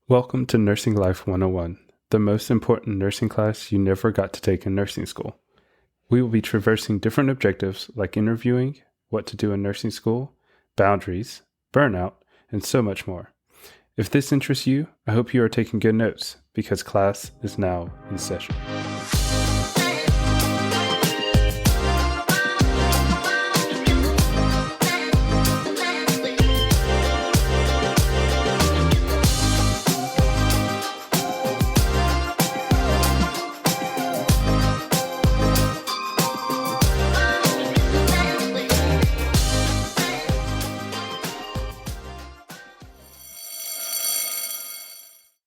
Welcome to Nursing Life 101, the most important nursing class you never got to take in nursing school. We will be traversing different objectives like interviewing, what to do in nursing school, boundaries, burnout, and so much more. If this interests you, I hope you are taking good notes because class is now in session.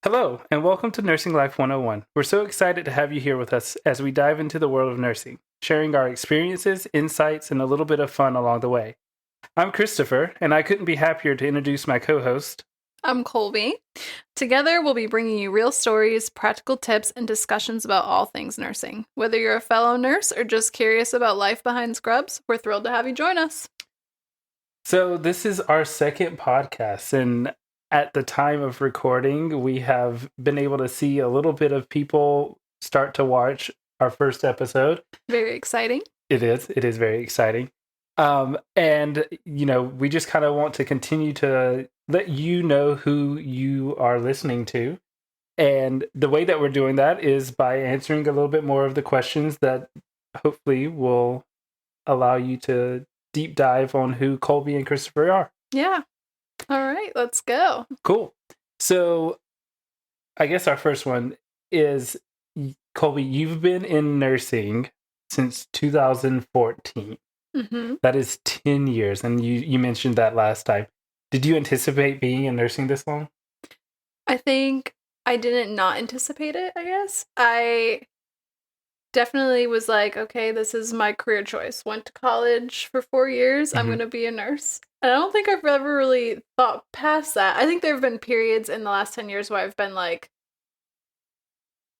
Hello, and welcome to Nursing Life 101. We're so excited to have you here with us as we dive into the world of nursing, sharing our experiences, insights, and a little bit of fun along the way. I'm Christopher, and I couldn't be happier to introduce my co-host. I'm Colby. Together, we'll be bringing you real stories, practical tips, and discussions about all things nursing. Whether you're a fellow nurse or just curious about life behind scrubs, we're thrilled to have you join us. So this is our second podcast, and at the time of recording, we have been able to see a little bit of people start to watch our first episode. Very exciting. It is very exciting. And, we just kind of want to continue to let you know who you are listening to. And the way that we're doing that is by answering a little bit more of the questions that hopefully will allow you to deep dive on who Colby and Christopher are. Yeah. All right, let's go. Cool. So I guess our first one is, Colby, you've been in nursing since 2014. Mm-hmm. That is 10 years, and you mentioned that last time. Did you anticipate being in nursing this long? I think I didn't not anticipate it, I guess. I definitely was like, okay, this is my career choice. Went to college for 4 years. I'm going to be a nurse. And I don't think I've ever really thought past that. I think there have been periods in the last 10 years where I've been like,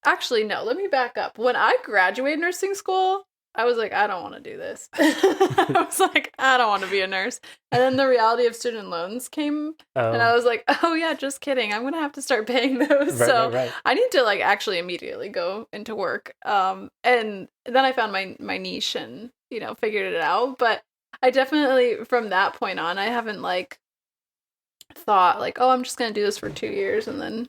actually, no, let me back up. When I graduated nursing school, I was like, I don't want to do this. I was like, I don't want to be a nurse. And then the reality of student loans came, and I was like, oh yeah, just kidding. I'm going to have to start paying those. Right. I need to actually immediately go into work. And then I found my niche and, figured it out. But I definitely, from that point on, I haven't thought oh, I'm just going to do this for 2 years and then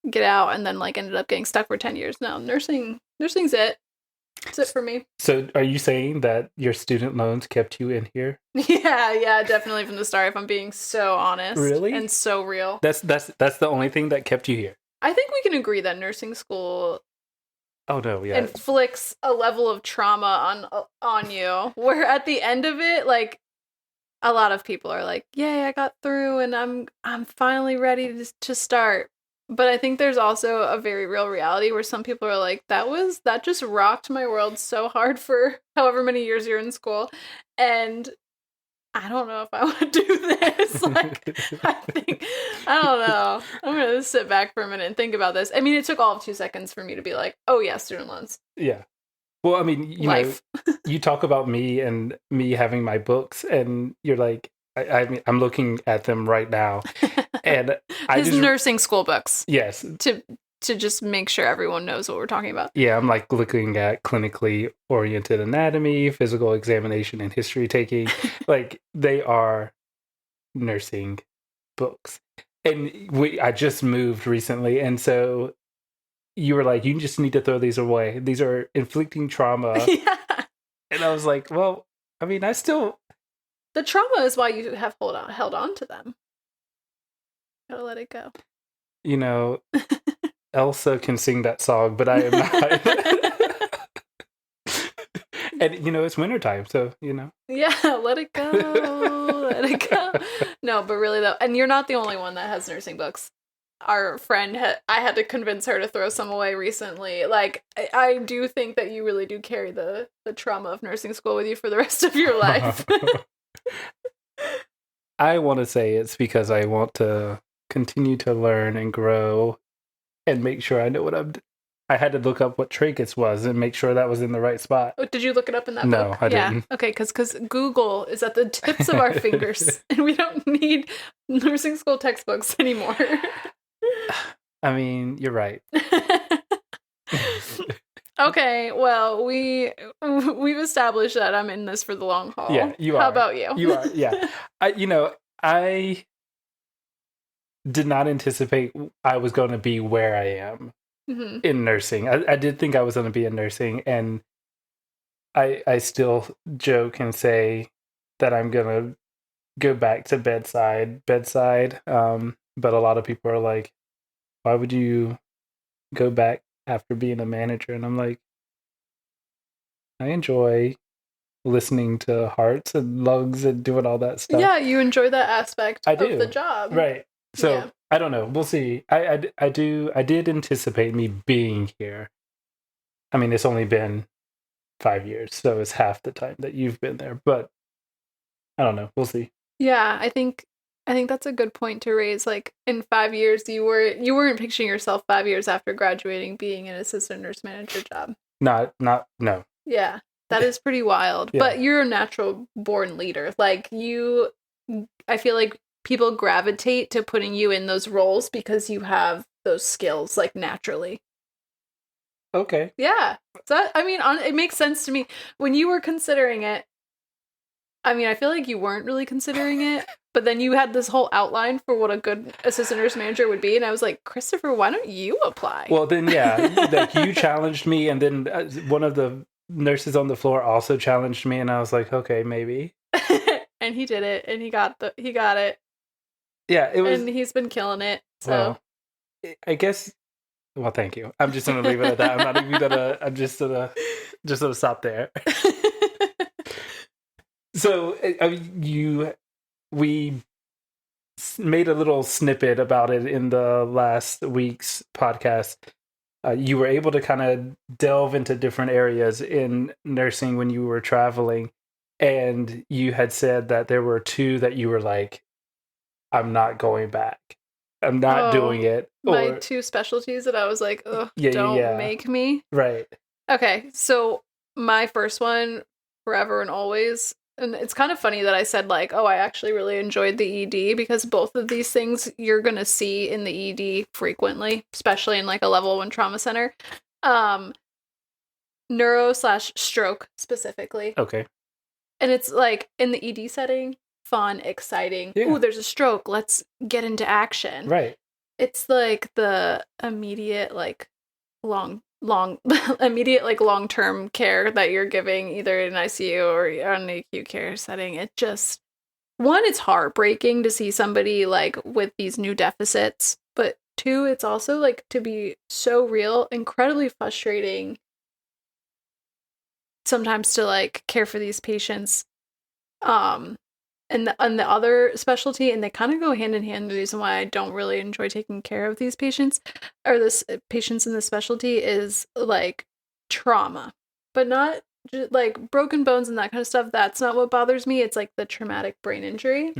get out, and then ended up getting stuck for 10 years. No, nursing's it. It's it for me. So are you saying that your student loans kept you in here? Yeah, definitely from the start, if I'm being so honest. Really? And so real. That's the only thing that kept you here? I think we can agree that nursing school inflicts a level of trauma on you, where at the end of it, a lot of people are like, yay, I got through and I'm finally ready to start. But I think there's also a very real reality where some people are like, that just rocked my world so hard for however many years you're in school. And I don't know if I want to do this. I don't know. I'm going to sit back for a minute and think about this. I mean, it took all of 2 seconds for me to be like, oh yeah, student loans. Yeah. Well, I mean, you talk about me and me having my books, and you're like, I'm looking at them right now. And his nursing school books. Yes. To just make sure everyone knows what we're talking about. Yeah, I'm looking at clinically oriented anatomy, physical examination, and history taking. They are nursing books. And I just moved recently, and so you were like, you just need to throw these away. These are inflicting trauma. Yeah. And I was like, well, I mean, the trauma is why you have held on to them. Gotta let it go. Elsa can sing that song, but I am not. And, it's wintertime, so, Yeah, let it go. Let it go. No, but really, though, and you're not the only one that has nursing books. Our friend, I had to convince her to throw some away recently. I do think that you really do carry the trauma of nursing school with you for the rest of your life. I want to say it's because I want to continue to learn and grow and make sure I know what I'm doing. I had to look up what trinkets was and make sure that was in the right spot. Oh, did you look it up in that book? No, I didn't. Okay, because Google is at the tips of our fingers, and we don't need nursing school textbooks anymore. I mean, you're right. Okay, well, we've established that I'm in this for the long haul. Yeah, you are. How about you? You are, yeah. I did not anticipate I was going to be where I am in nursing. I did think I was going to be in nursing, and I still joke and say that I'm going to go back to bedside. But a lot of people are like, why would you go back after being a manager? And I'm like, I enjoy listening to hearts and lungs and doing all that stuff. Yeah, you enjoy that aspect of do. the job. Right. So yeah. I don't know. We'll see. I did anticipate me being here. I mean, it's only been 5 years, so it's half the time that you've been there. But I don't know. We'll see. Yeah, I think that's a good point to raise. Like in 5 years, you weren't picturing yourself 5 years after graduating being an assistant nurse manager job. No. Yeah, that is pretty wild. Yeah. But you're a natural born leader. Like I feel like people gravitate to putting you in those roles because you have those skills like naturally. Okay. Yeah. So I mean, it makes sense to me when you were considering it. I mean, I feel like you weren't really considering it, but then you had this whole outline for what a good assistant nurse manager would be, and I was like, Christopher, why don't you apply? Well, then, yeah, like you challenged me, and then one of the nurses on the floor also challenged me, and I was like, okay, maybe. And he did it, and he got it. Yeah, it was, and he's been killing it. So, well, I guess. Well, thank you. I'm just gonna leave it at that. I'm not even gonna. I'm just gonna stop there. So we made a little snippet about it in the last week's podcast. You were able to kind of delve into different areas in nursing when you were traveling, and you had said that there were 2 that you were like, I'm not going back. I'm not doing it. My 2 specialties that I was like, ugh, don't make me. Right. Okay, so my first one, forever and always. And it's kind of funny that I said like, oh, I actually really enjoyed the ED because both of these things you're going to see in the ED frequently, especially in like a level 1 trauma center. Neuro/stroke specifically. Okay. And it's like in the ED setting, fun, exciting. Yeah. Ooh, there's a stroke. Let's get into action. Right. It's like the immediate like immediate like long-term care that you're giving either in ICU or an acute care setting. It just, one, it's heartbreaking to see somebody like with these new deficits, but 2, it's also like to be so real, incredibly frustrating sometimes to like care for these patients. And the other specialty, and they kind of go hand in hand, the reason why I don't really enjoy taking care of these patients or this patients in the specialty is like trauma, but not like broken bones and that kind of stuff. That's not what bothers me. It's like the traumatic brain injury.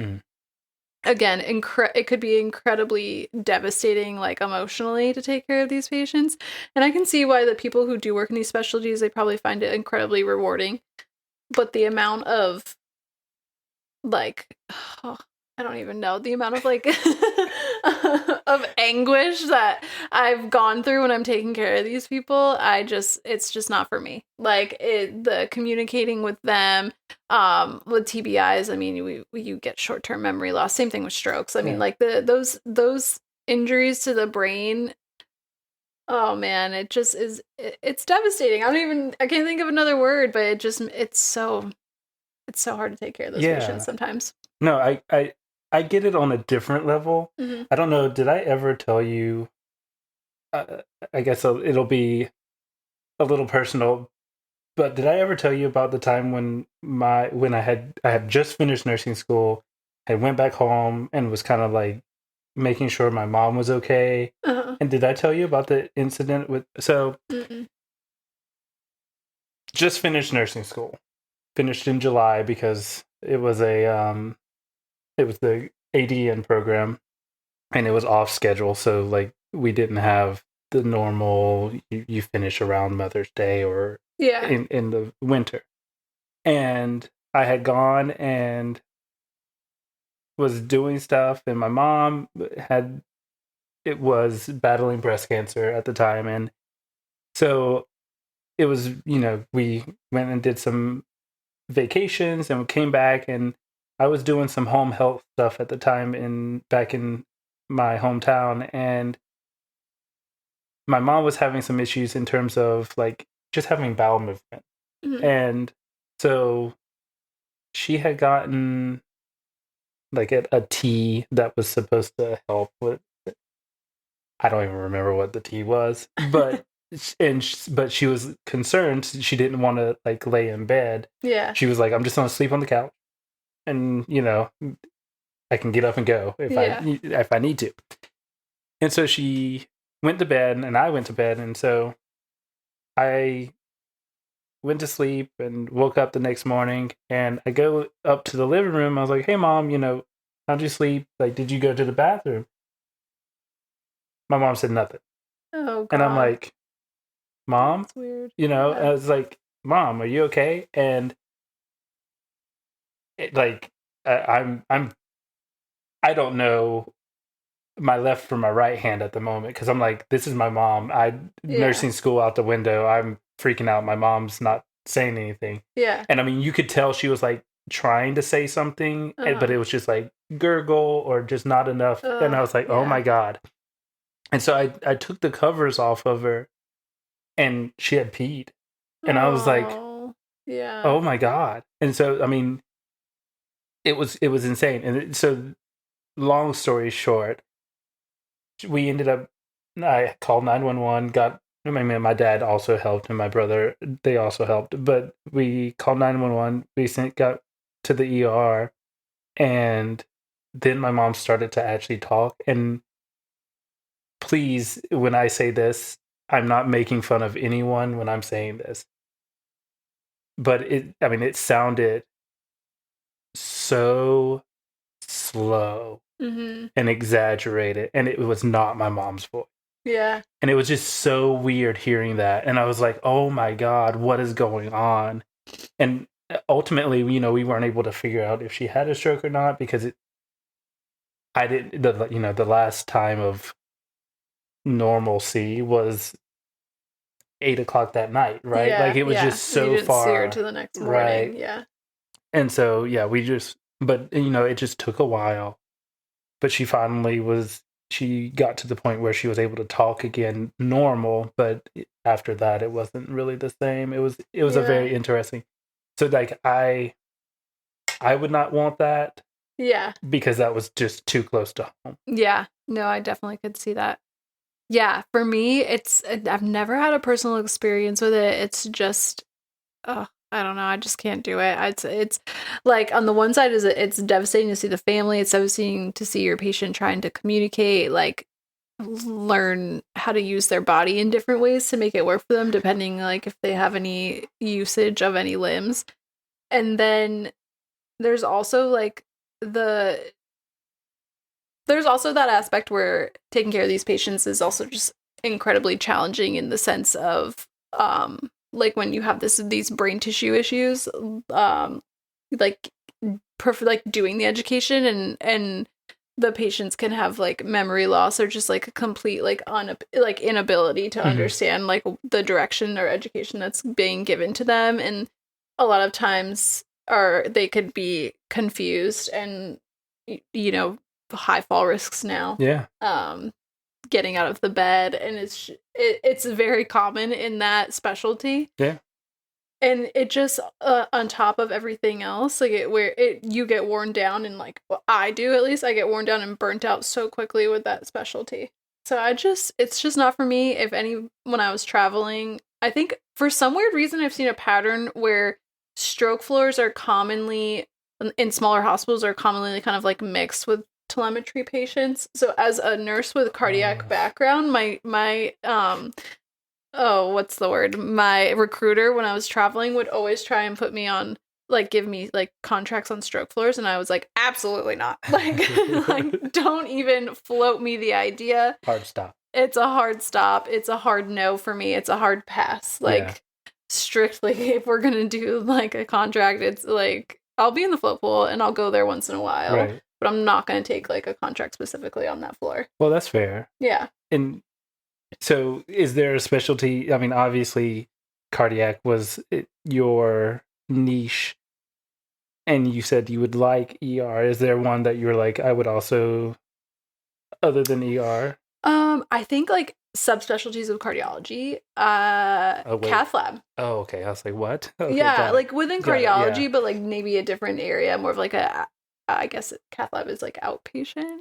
Again, it could be incredibly devastating, like emotionally, to take care of these patients. And I can see why the people who do work in these specialties, they probably find it incredibly rewarding. But the amount of like, I don't even know the amount of like of anguish that I've gone through when I'm taking care of these people. It's just not for me. Like the communicating with them, with TBIs. I mean, you get short-term memory loss. Same thing with strokes. I mean, like those injuries to the brain. Oh man, it just is. It's devastating. I can't think of another word, but it's so hard to take care of those patients sometimes. No, I get it on a different level. Mm-hmm. I don't know. Did I ever tell you? I guess it'll be a little personal, but did I ever tell you about the time when I had just finished nursing school, I went back home and was kind of like making sure my mom was okay? Uh-huh. And did I tell you about the incident with? So, just finished nursing school. Finished in July because it was the ADN program and it was off schedule. So like we didn't have the normal, you finish around Mother's Day or in the winter. And I had gone and was doing stuff and my mom had it was battling breast cancer at the time. And so it was, we went and did some vacations and we came back, and I was doing some home health stuff at the time back in my hometown, and my mom was having some issues in terms of like just having bowel movement. Mm-hmm. And so she had gotten like a tea that was supposed to help with, I don't even remember what the tea was, but but she was concerned. She didn't want to like lay in bed. Yeah. She was like, I'm just going to sleep on the couch, and I can get up and go if I need to. And so she went to bed, and I went to bed, and so I went to sleep and woke up the next morning, and I go up to the living room. I was like, "Hey, Mom, how'd you sleep? Like, did you go to the bathroom?" My mom said nothing. Oh, God. And I'm like, Mom? That's weird. I was like, Mom, are you okay? And I don't know my left from my right hand at the moment, because I'm like, this is my mom. Nursing school out the window. I'm freaking out. My mom's not saying anything. Yeah. And I mean, you could tell she was like trying to say something, but it was just like gurgle or just not enough. And I was like, oh my God. And so I took the covers off of her, and she had peed. And I was like, yeah. Oh my God. And so, I mean, it was insane. And so, long story short, I called 911, my dad also helped, and my brother, they also helped, but we called 911, got to the ER, and then my mom started to actually talk. And please, when I say this, I'm not making fun of anyone when I'm saying this, but it sounded so slow and exaggerated, and it was not my mom's voice. Yeah. And it was just so weird hearing that. And I was like, oh my God, what is going on? And ultimately, we weren't able to figure out if she had a stroke or not, because the last time of normalcy was 8:00 that night, right? Yeah, like it was just so you didn't far. See her to the next morning. Right. Yeah. And so, but it just took a while. But she got to the point where she was able to talk again normal, but after that it wasn't really the same. It was a very interesting. So like I would not want that. Yeah. Because that was just too close to home. Yeah. No, I definitely could see that. Yeah, for me, I've never had a personal experience with it. It's just I don't know. I just can't do it. It's like, on the one side, it's devastating to see the family. It's devastating to see your patient trying to communicate, like learn how to use their body in different ways to make it work for them, depending like if they have any usage of any limbs. And then there's also like there's also that aspect where taking care of these patients is also just incredibly challenging, in the sense of like when you have these brain tissue issues, like doing the education, and the patients can have like memory loss, or just like a complete like inability to understand like the direction or education that's being given to them. And a lot of times they could be confused, and high fall risks now. Yeah. Getting out of the bed, and it's very common in that specialty. Yeah. And it just on top of everything else, like you get worn down, and like, well, I do, at least I get worn down and burnt out so quickly with that specialty. So it's just not for me. When I was traveling, I think for some weird reason I've seen a pattern where stroke floors are commonly in smaller hospitals are commonly kind of like mixed with telemetry patients. So as a nurse with cardiac background, my what's the word? My recruiter, when I was traveling, would always try and put me on, like, give me like contracts on stroke floors, and I was like, absolutely not. Like don't even float me the idea. Hard stop. It's a hard stop. It's a hard no for me. It's a hard pass. Like strictly, if we're gonna do like a contract, it's like I'll be in the float pool and I'll go there once in a while. Right. but I'm not going to take like a contract specifically on that floor. Well, that's fair. Yeah. And so is there a specialty? I mean, obviously cardiac was your niche, and you said you would like ER. Is there one that you're like, I would also, other than ER? I think like subspecialties of cardiology, cath lab. Oh, okay. I was like, what? Okay, yeah, like within cardiology, yeah. but like maybe a different area, more of like I guess cath lab is like outpatient.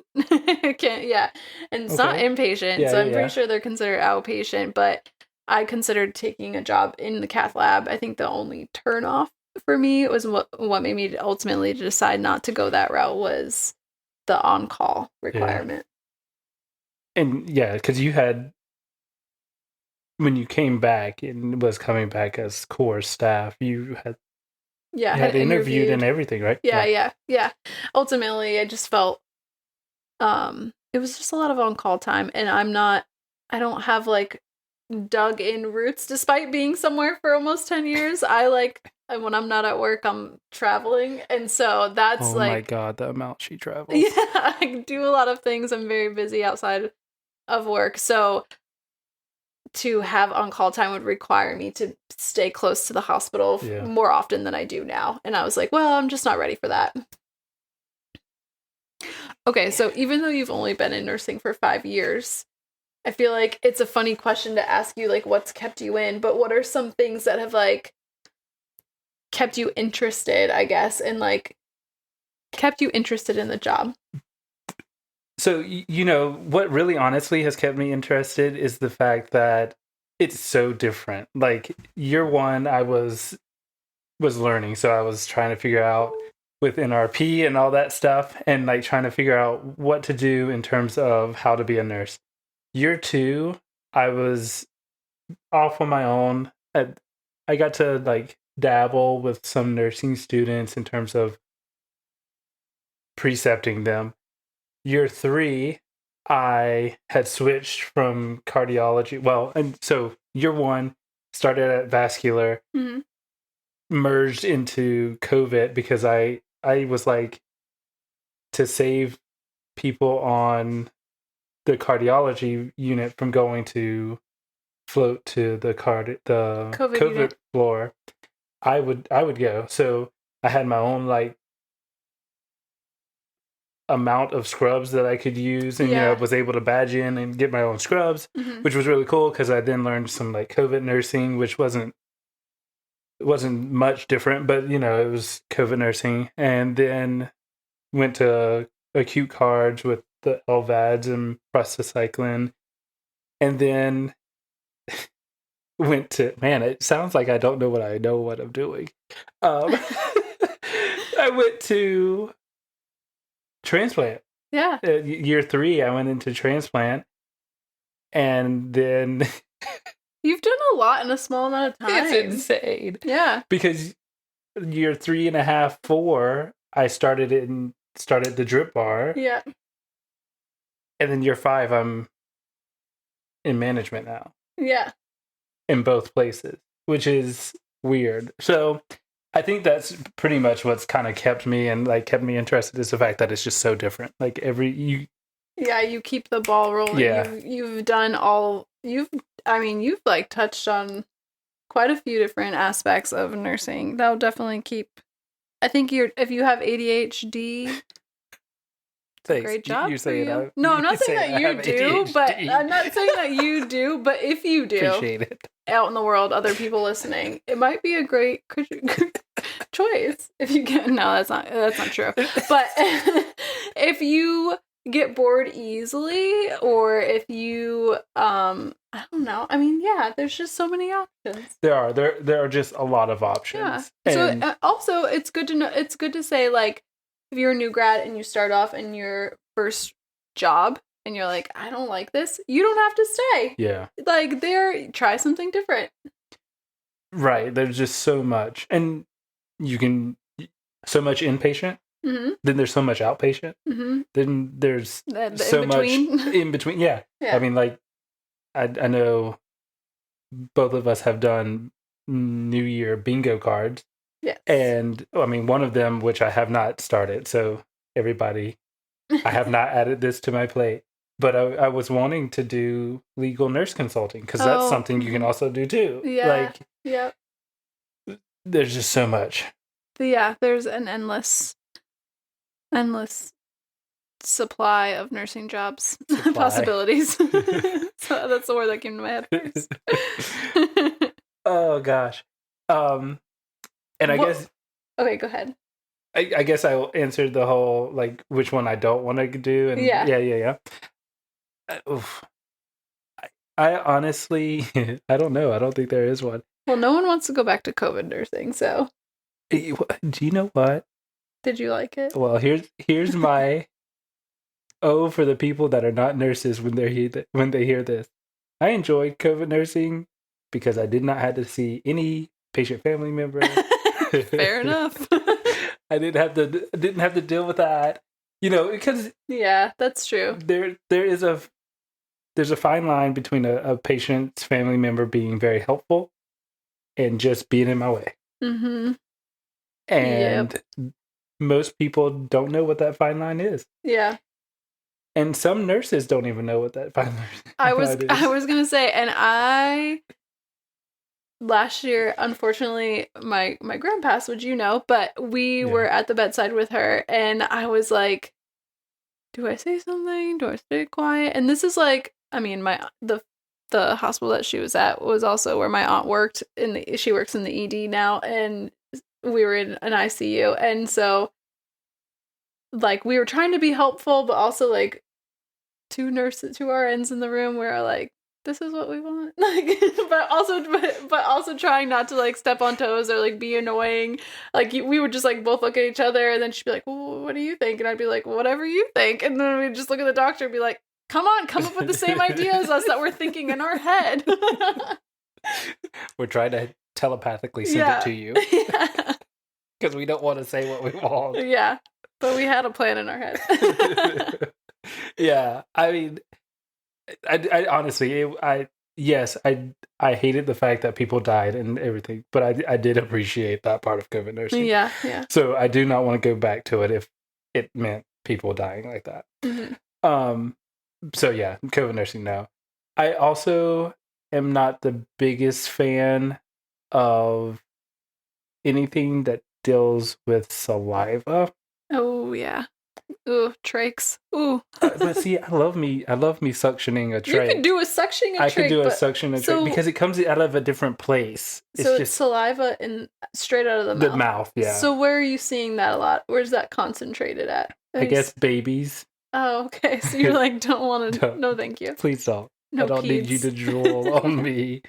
Yeah, and it's not inpatient, yeah, so I'm pretty sure they're considered outpatient. But I considered taking a job in the cath lab. I think the only turn off for me was what made me ultimately decide not to go that route was the on call requirement. And yeah, because you had, when you came back and was coming back as core staff, you had had interviewed and everything, right? Yeah. Ultimately, I just felt it was just a lot of on call time, and I don't have like dug in roots despite being somewhere for almost 10 years. I like when I'm not at work, I'm traveling, and so that's oh my god, the amount she travels. Yeah, I do a lot of things. I'm very busy outside of work, so to have on-call time would require me to stay close to the hospital more often than I do now. And I was like, well, I'm just not ready for that. Okay, so even though you've only been in nursing for 5 years, I feel like it's a funny question to ask you, like, what's kept you in, but what are some things that have, like, kept you interested, I guess, and, like, kept you interested in the job? So, you know, what really honestly has kept me interested is the fact that it's so different. Like, year one, I was learning, so I was trying to figure out with NRP and all that stuff, and like trying to figure out what to do in terms of how to be a nurse. Year two, I was off on my own. I got to like dabble with some nursing students in terms of precepting them. Year three, I had switched from cardiology. Well, and so year one started at vascular, merged into COVID because I was like, to save people on the cardiology unit from going to float to the COVID floor, I would go. So I had my own like amount of scrubs that I could use, and you know, was able to badge in and get my own scrubs, which was really cool because I then learned some like COVID nursing, which wasn't much different, but you know, it was COVID nursing. And then went to acute cards with the LVADs and prostacyclin, and then went to, man, it sounds like I don't know what I'm doing. I went to transplant. Yeah. Year three, I went into transplant, and then you've done a lot in a small amount of time. It's insane. Yeah. Because year 3.5, 4, I started the drip bar. Yeah. And then year 5, I'm in management now. Yeah. In both places, which is weird. So I think that's pretty much what's kind of kept me interested, is the fact that it's just so different. Like you keep the ball rolling. Yeah. You've done you've like touched on quite a few different aspects of nursing. That'll definitely keep, I think if you have ADHD, it's a great job for you. No, I'm not saying that you do, but I'm not saying that you do, but if you do, appreciate it. Out in the world, other people listening, it might be a great choice if you get. No, that's not true. But if you get bored easily, or if you I don't know. I mean, yeah, there's just so many options. There are just a lot of options. Yeah. So also, it's good to know. It's good to say, like, if you're a new grad and you start off in your first job and you're like, I don't like this, you don't have to stay. Yeah. Like, try something different. Right. There's just so much. And you can, so much inpatient. Mm-hmm. Then there's so much outpatient. Mm-hmm. Then there's so much in between. Yeah. I mean, like, I know both of us have done New Year bingo cards. Yes. And I mean, one of them, which I have not started, so everybody I have not added this to my plate, but I was wanting to do legal nurse consulting because that's something you can also do too. Yeah. Like, yeah. There's just so much. But yeah, there's an endless supply of nursing jobs possibilities. So that's the word that came to my head first. Oh gosh. And I guess. Okay, go ahead. I guess I will answer the whole like which one I don't want to do, and yeah. Oof. I honestly, I don't know. I don't think there is one. Well, no one wants to go back to COVID nursing, so. Do you know what? Did you like it? Well, here's my for the people that are not nurses when they hear this. I enjoyed COVID nursing because I did not have to see any patient family member. Fair enough. I didn't have to deal with that, because yeah, that's true. There's a fine line between a patient's family member being very helpful and just being in my way. Mm-hmm. And most people don't know what that fine line is. Yeah. And some nurses don't even know what that fine line is. I was gonna say, and last year, unfortunately, my grandpa passed, which but we were at the bedside with her, and I was like, do I say something? Do I stay quiet? And this is like, I mean, the hospital that she was at was also where my aunt worked she works in the ED now, and we were in an ICU, and so like we were trying to be helpful, but also like two RNs in the room were like, this is what we want, like, but also trying not to like step on toes or like be annoying. Like we would just like both look at each other, and then she'd be like, well, what do you think? And I'd be like, whatever you think. And then we'd just look at the doctor and be like, come up with the same idea as us that we're thinking in our head. We're trying to telepathically send it to you. Because we don't want to say what we want. Yeah, but we had a plan in our head. Yeah, I mean, I honestly, I hated the fact that people died and everything, but I did appreciate that part of COVID nursing. Yeah. So I do not want to go back to it if it meant people dying like that. Mm-hmm. So yeah, COVID nursing now. I also am not the biggest fan of anything that deals with saliva. Oh yeah. Ooh, trachs. Ooh. But see, I love me suctioning a trach. You could do a suctioning a trach. I could do a suction a trach because it comes out of a different place. It's just saliva straight out of the mouth. The mouth, yeah. So where are you seeing that a lot? Where's that concentrated at? I guess babies. Oh, okay. So you're like, don't want to. No, thank you. Please don't. No, I don't need you to drool on me.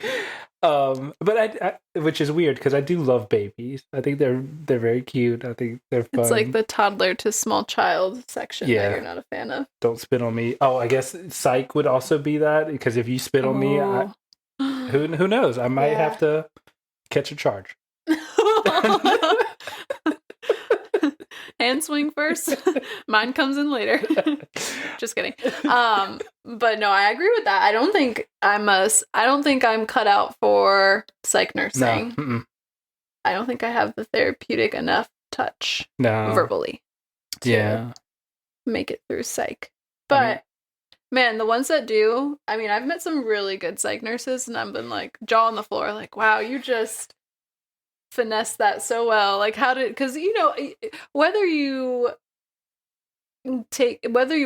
But I which is weird because I do love babies. I think they're very cute. I think they're fun. It's like the toddler to small child section that you're not a fan of. Don't spit on me. Oh, I guess psych would also be that because if you spit on me, who knows? I might have to catch a charge. Hand swing first. Mine comes in later. Just kidding. But no, I agree with that. I don't think I'm cut out for psych nursing. No. I don't think I have the therapeutic enough touch verbally to make it through psych. But man, the ones that do, I mean, I've met some really good psych nurses, and I've been like jaw on the floor, like, wow, you just finesse that so well. Like because whether you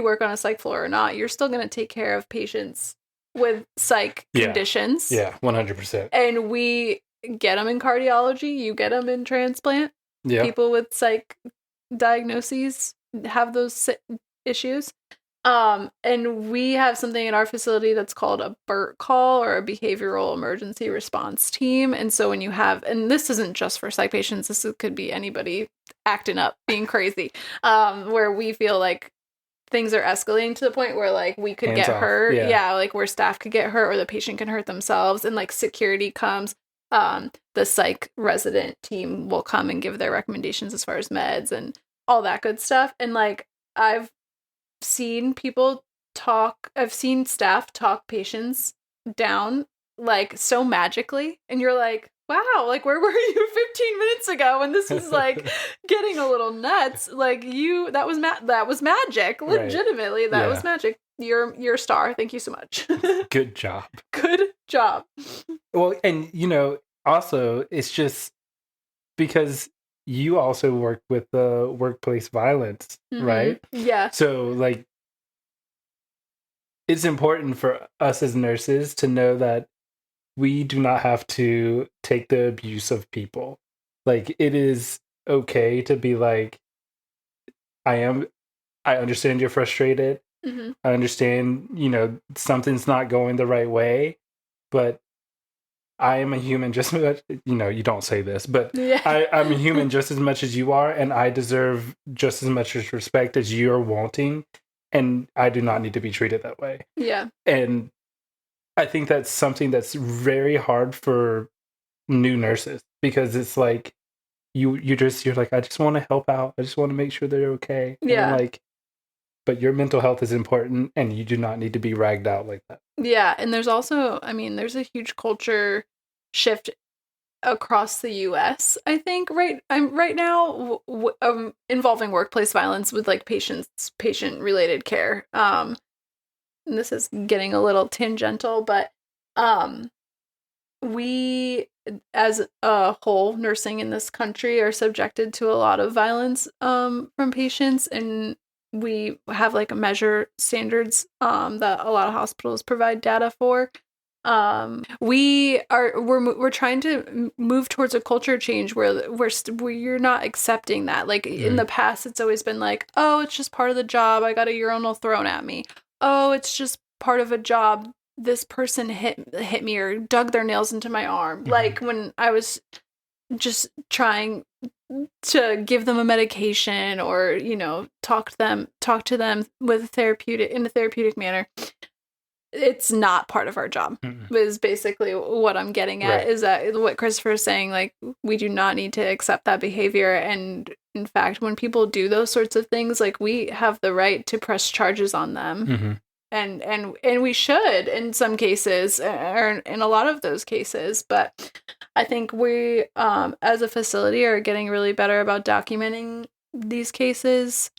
work on a psych floor or not, you're still going to take care of patients with psych conditions. Yeah, 100%. And we get them in cardiology, you get them in transplant. Yeah. People with psych diagnoses have those issues. And we have something in our facility that's called a BERT call, or a behavioral emergency response team. And so when you have, and this isn't just for psych patients, this could be anybody acting up, being crazy, where we feel like things are escalating to the point where like we could get hurt. Yeah, like where staff could get hurt or the patient can hurt themselves, and like security comes. The psych resident team will come and give their recommendations as far as meds and all that good stuff. And like I've seen staff talk patients down like so magically, and you're like, wow, like, where were you 15 minutes ago when this was, like, getting a little nuts? Like, that was magic. Legitimately, that was magic. You're a star. Thank you so much. Good job. Good job. Well, and, also, it's just because you also work with the workplace violence, right? Yeah. So, like, it's important for us as nurses to know that we do not have to take the abuse of people. Like, it is okay to be like, I understand you're frustrated. I understand, something's not going the right way, but I am a human just as much, you don't say this, but I'm a human just as much as you are, and I deserve just as much respect as you're wanting, and I do not need to be treated that way. Yeah. And I think that's something that's very hard for new nurses, because it's like, you're like, I just want to help out. I just want to make sure they're okay. Yeah. And I'm like, but your mental health is important, and you do not need to be ragged out like that. Yeah, and there's also, there's a huge culture shift across the U.S. I think right now involving workplace violence with like patient related care. And this is getting a little tangential, but we as a whole, nursing in this country, are subjected to a lot of violence from patients, and we have like measure standards that a lot of hospitals provide data for. We're trying to move towards a culture change where you're not accepting that. Like in the past, it's always been like, oh, it's just part of the job. I got a urinal thrown at me. Oh, it's just part of a job. This person hit me or dug their nails into my arm. Like when I was just trying to give them a medication or, talk to them with in a therapeutic manner. It's not part of our job, is basically what I'm getting at. Right. Is that what Christopher is saying? Like, we do not need to accept that behavior. And in fact, when people do those sorts of things, like, we have the right to press charges on them. And we should in some cases, or in a lot of those cases. But I think we, as a facility, are getting really better about documenting these cases.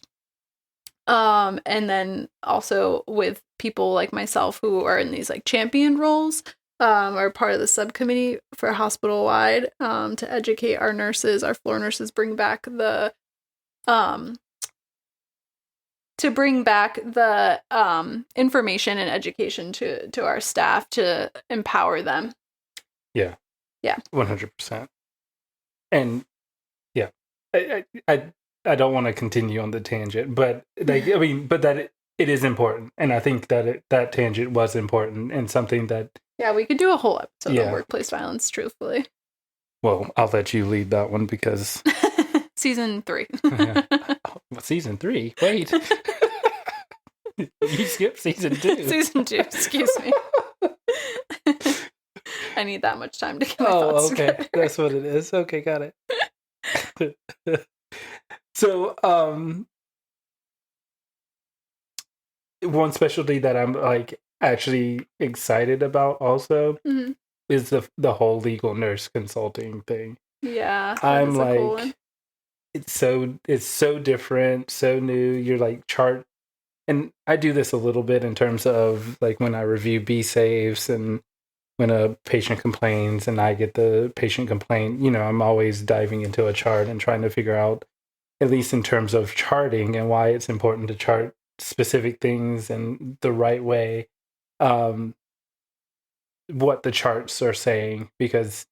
And then also with people like myself who are in these like champion roles, are part of the subcommittee for hospital wide, to educate our nurses, our floor nurses, bring back the information and education to our staff to empower them. Yeah. 100%. And yeah, I don't want to continue on the tangent, but like, but that it is important. And I think that that tangent was important and something that... Yeah, we could do a whole episode on workplace violence, truthfully. Well, I'll let you lead that one because... Season 3. Season 3? Wait. You skipped season 2. Season 2, excuse me. I need that much time to get my thoughts together. That's what it is. Okay, got it. So, one specialty that I'm like actually excited about also is the whole legal nurse consulting thing. Yeah, I'm like, cool, it's so different, so new. You're like chart, and I do this a little bit in terms of like when I review B-saves and when a patient complains and I get the patient complaint, I'm always diving into a chart and trying to figure out, at least in terms of charting and why it's important to chart specific things and the right way, what the charts are saying, because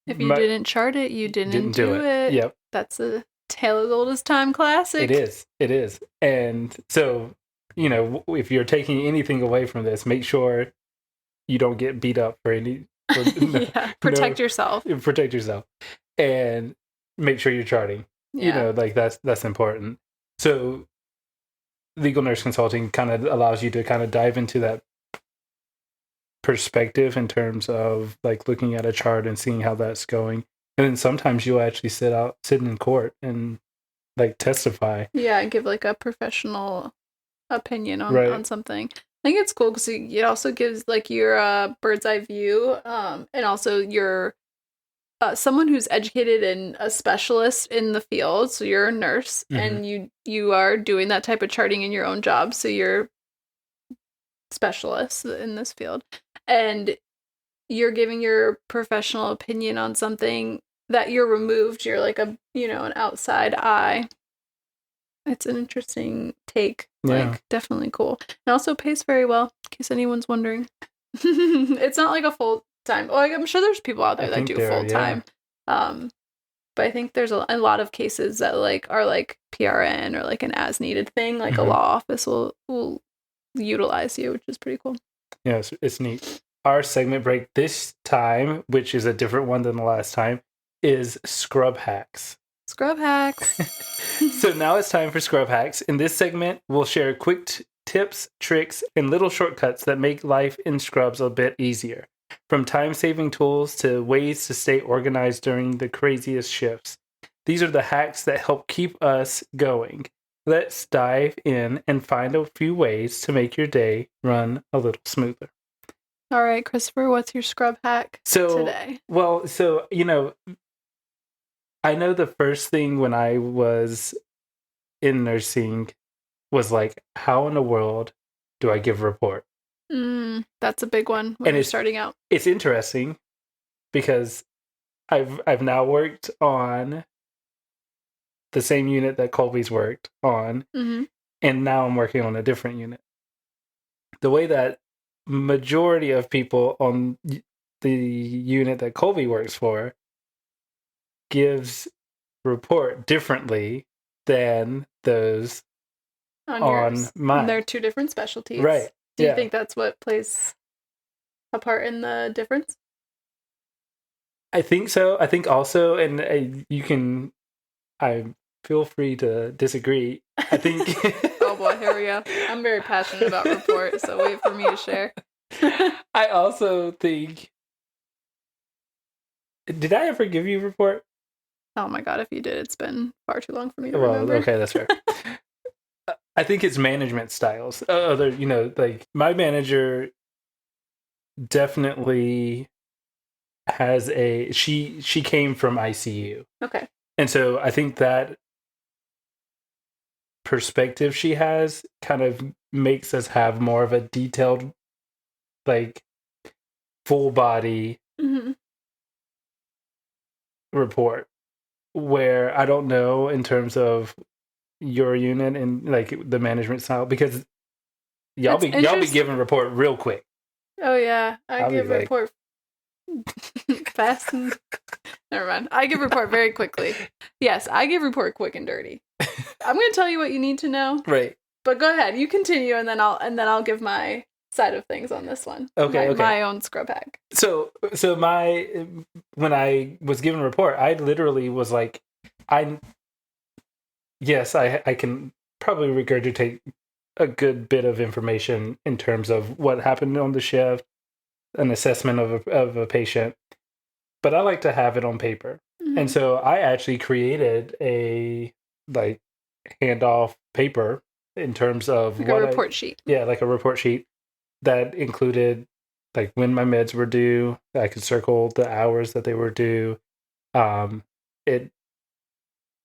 if you didn't chart it, you didn't do it. Yep. That's a tale as old as time classic. It is. And so, if you're taking anything away from this, make sure you don't get beat up for any... Protect yourself. Protect yourself. And make sure you're charting. Yeah. Like that's important. So legal nurse consulting kind of allows you to kind of dive into that perspective in terms of like looking at a chart and seeing how that's going. And then sometimes you'll actually sit in court and like testify. Yeah, give like a professional opinion on something. think it's cool because it also gives like your bird's eye view, and also your someone who's educated and a specialist in the field. So you're a nurse, and you are doing that type of charting in your own job. So you're specialist in this field, and you're giving your professional opinion on something that you're removed. You're like an outside eye. It's an interesting take. Yeah. Like, definitely cool. And also pays very well, in case anyone's wondering. It's not like a full time. Like, I'm sure there's people out there that do full time. Yeah. But I think there's a lot of cases that like are like PRN or like an as needed thing. Like a law office will utilize you, which is pretty cool. Yeah, it's neat. Our segment break this time, which is a different one than the last time, is scrub hacks. Scrub hacks. So now it's time for scrub hacks. In this segment, we'll share quick tips, tricks, and little shortcuts that make life in scrubs a bit easier. From time-saving tools to ways to stay organized during the craziest shifts. These are the hacks that help keep us going. Let's dive in and find a few ways to make your day run a little smoother. All right, Christopher, what's your scrub hack today? Well, I know the first thing when I was in nursing was like, how in the world do I give a report? That's a big one when you're starting out. It's interesting because I've now worked on the same unit that Colby's worked on, and now I'm working on a different unit. The way that majority of people on the unit that Colby works for gives report differently than those on mine. They're two different specialties. Right. Do you think that's what plays a part in the difference? I think so. I think also, and I feel free to disagree. I think. Oh boy, here we go. I'm very passionate about report, so wait for me to share. I also think. Did I ever give you a report? Oh my god, if you did, it's been far too long for me to remember. Okay, that's fair. I think it's management styles. Like my manager definitely has she came from ICU. Okay. And so I think that perspective she has kind of makes us have more of a detailed, like, full body report, where I don't know in terms of your unit and like the management style, because y'all be giving a report real quick. Oh yeah, I give report fast and never mind. I give report very quickly. Yes, I give report quick and dirty. I'm going to tell you what you need to know. Right. But go ahead, you continue, and then I'll give my side of things on this one. Okay. My own scrub hack. So when I was given a report, I literally was like, I can probably regurgitate a good bit of information in terms of what happened on the shift, an assessment of a patient, but I like to have it on paper. And so I actually created a like handoff paper in terms of like a report sheet. Yeah, like a report sheet that included like when my meds were due. I could circle the hours that they were due. It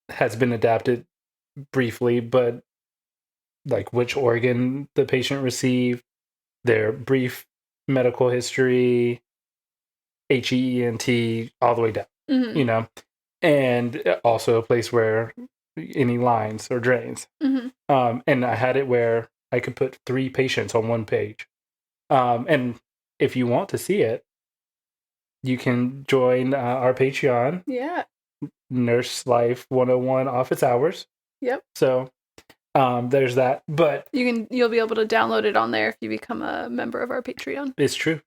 has been adapted briefly, but like which organ the patient received, their brief medical history, HEENT, all the way down, and also a place where any lines or drains. And I had it where I could put 3 patients on one page. And if you want to see it, you can join our Patreon. Yeah. Nurse Life 101 office hours. Yep. So there's that. But you'll be able to download it on there if you become a member of our Patreon. It's true.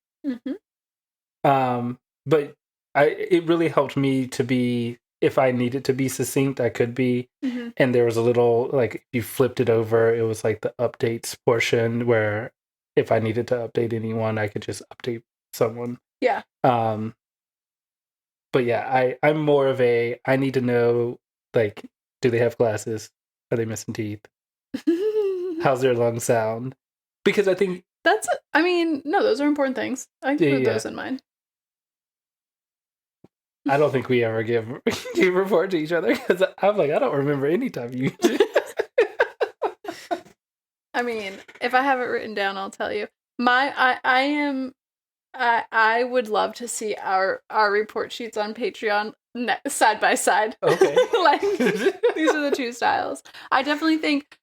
But it really helped me to be, if I needed to be succinct, I could be. And there was a little, like, if you flipped it over, it was like the updates portion where if I needed to update anyone, I could just update someone. Yeah. But yeah, I'm more of I need to know, like, do they have glasses? Are they missing teeth? How's their lung sound? Because I think No, those are important things. I include those in mine. I don't think we ever give report to each other because I'm like, I don't remember any time you did. I mean, if I have it written down, I'll tell you. I would love to see our report sheets on Patreon side by side. Okay. Like, these are the two styles. I definitely think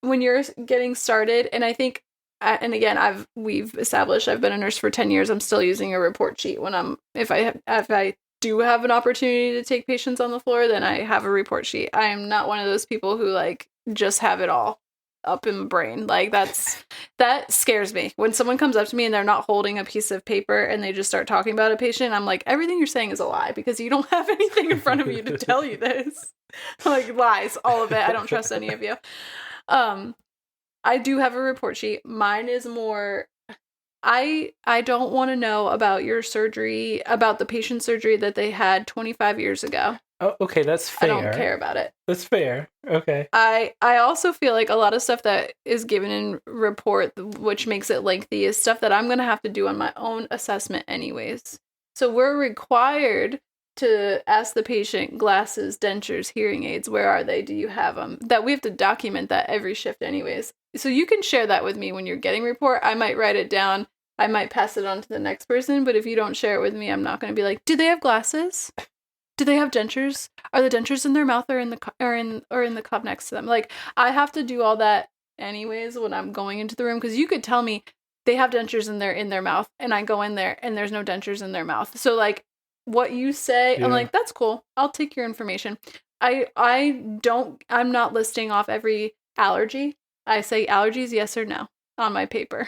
when you're getting started, and I think, and again, we've established I've been a nurse for 10 years. I'm still using a report sheet when if I do have an opportunity to take patients on the floor, then I have a report sheet. I am not one of those people who like just have it all up in my brain. Like that scares me. When someone comes up to me and they're not holding a piece of paper and they just start talking about a patient, I'm like, everything you're saying is a lie because you don't have anything in front of you to tell you this. Like, lies, all of it. I don't trust any of you. I do have a report sheet. Mine is more, I don't want to know about your surgery, about the patient surgery that they had 25 years ago. Oh, okay, that's fair. I don't care about it. That's fair. Okay. I also feel like a lot of stuff that is given in report, which makes it lengthy, is stuff that I'm going to have to do on my own assessment anyways. So we're required to ask the patient, glasses, dentures, hearing aids, where are they? Do you have them? That we have to document that every shift anyways. So you can share that with me when you're getting report. I might write it down. I might pass it on to the next person, but if you don't share it with me, I'm not going to be like, do they have glasses? Do they have dentures? Are the dentures in their mouth or in the cup next to them? Like, I have to do all that anyways when I'm going into the room, because you could tell me they have dentures in their mouth, and I go in there and there's no dentures in their mouth. So like, what you say, I'm like, that's cool. I'll take your information. I'm not listing off every allergy. I say allergies, yes or no, on my paper.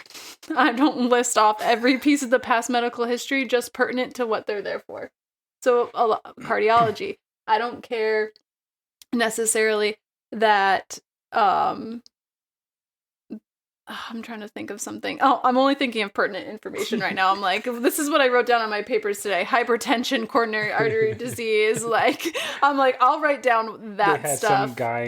I don't list off every piece of the past medical history, just pertinent to what they're there for. So cardiology, I don't care necessarily that, I'm trying to think of something. Oh, I'm only thinking of pertinent information right now. I'm like, this is what I wrote down on my papers today. Hypertension, coronary artery disease. Like, I'm like, I'll write down that they had stuff. Some guy